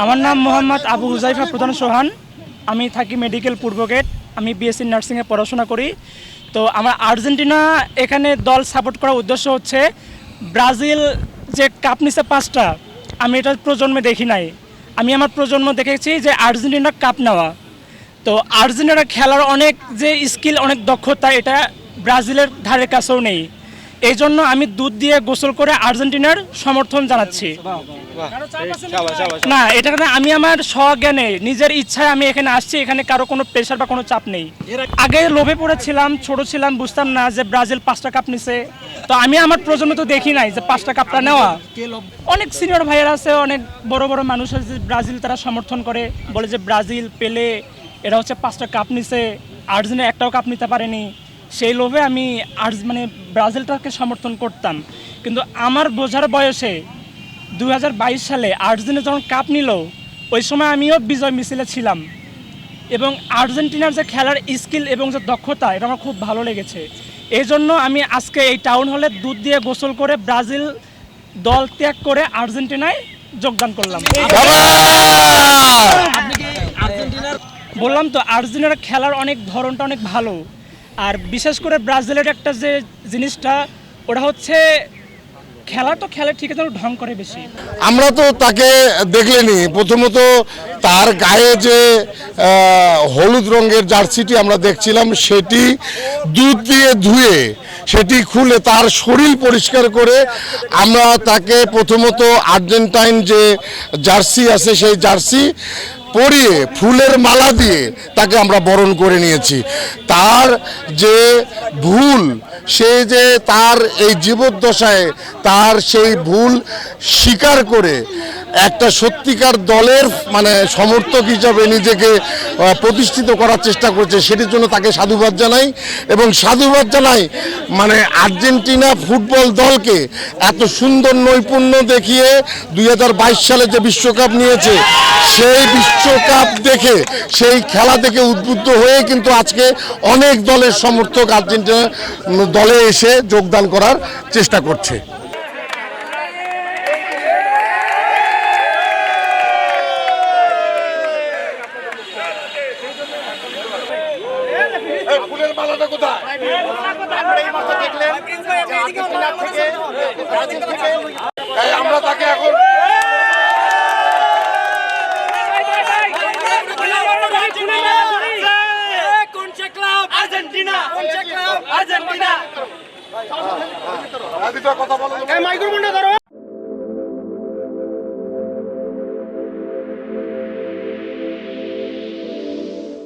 আমার নাম মোহাম্মদ আবু হুজাইফা প্রধান সোহান। আমি থাকি মেডিকেল পূর্ব গেট। আমি বিএসসি নার্সিংয়ে পড়াশোনা করি। তো আমার আর্জেন্টিনা এখানে দল সাপোর্ট করার উদ্দেশ্য হচ্ছে, ব্রাজিল যে কাপ নিছে 5টা, আমি এটা প্রজন্মে দেখি নাই। আমি আমার প্রজন্ম দেখেছি যে আর্জেন্টিনা কাপ নেওয়া। তো আর্জেন্টিনা খেলার অনেক যে স্কিল, অনেক দক্ষতা, এটা ব্রাজিলের ধারে কাছেও নেই। এই জন্য আমি দুধ দিয়ে গোসল করে আর্জেন্টিনার সমর্থন জানাচ্ছি। না, এটা আমি আমার স্বজ্ঞানে নিজের ইচ্ছায় আমি এখানে আসছি। এখানে কারো কোনো প্রেশার বা কোনো চাপ নেই। আগে লোভে পড়েছিলাম, ছোট ছিলাম, বুঝতাম না যে ব্রাজিল 5টা কাপ নিছে। তো আমি আমার প্রজন্ম তো দেখি নাই যে 5টা কাপটা নেওয়া। অনেক সিনিয়র ভাইয়েরা আছে, অনেক বড় বড় মানুষ আছে যে ব্রাজিল তারা সমর্থন করে, বলে যে ব্রাজিল পেলে এরা হচ্ছে 5টা কাপ নিছে, আর্জেন্টিনা একটাও কাপ নিতে পারেনি। সেই লোভে আমি ব্রাজিলটাকে সমর্থন করতাম। কিন্তু আমার বোঝার বয়সে 2022 সালে আর্জেন্টিনা যখন কাপ নিল, ওই সময় আমিও বিজয় মিছিলে ছিলাম। এবং আর্জেন্টিনার যে খেলার স্কিল এবং যে দক্ষতা, এটা আমার খুব ভালো লেগেছে। এই জন্য আমি আজকে এই টাউন হলে দুধ দিয়ে গোসল করে ব্রাজিল দল ত্যাগ করে আর্জেন্টিনায় যোগদান করলাম। বললাম তো, আর্জেন্টিনার খেলার অনেক ধরনটা অনেক ভালো। আর বিশেষ করে ব্রাজিলের একটা যে জিনিসটা, ওটা হচ্ছে খেলা তো খেলে ঠিক আছে, ঢং করে বেশি। আমরা তো তাকে দেখলেনি, প্রথমত তার গায়ে যে হলুদ রঙের জার্সিটি আমরা দেখছিলাম, সেটি দুধ দিয়ে ধুয়ে সেটি খুলে তার শরীর পরিষ্কার করে আমরা তাকে প্রথমত আর্জেন্টাইন যে জার্সি আছে সেই জার্সি পরিয়ে ফুলের মালা দিয়ে তাকে আমরা বরণ করে নিয়েছি। তার যে ভুল, সে যে তার এই জীবদ্দশায় তার সেই ভুল স্বীকার করে একটা সত্যিকার দলের সমর্থক হিসাবে নিজেকে প্রতিষ্ঠিত করার চেষ্টা করছে, সেটির জন্য তাকে সাধুবাদ জানাই। এবং সাধুবাদ জানাই আর্জেন্টিনা ফুটবল দলকে এত সুন্দর নৈপুণ্য দেখিয়ে 2022 সালে যে বিশ্বকাপ নিয়েছে, সেই বিশ্বকাপ দেখে, সেই খেলা দেখে উদ্বুদ্ধ হয়ে কিন্তু আজকে অনেক দলের সমর্থক আর্জেন্টিনা দলে এসে যোগদান করার চেষ্টা করছে। ফুলের মালাটা কোথায়? আমরা তাকে এখন কথা বলো।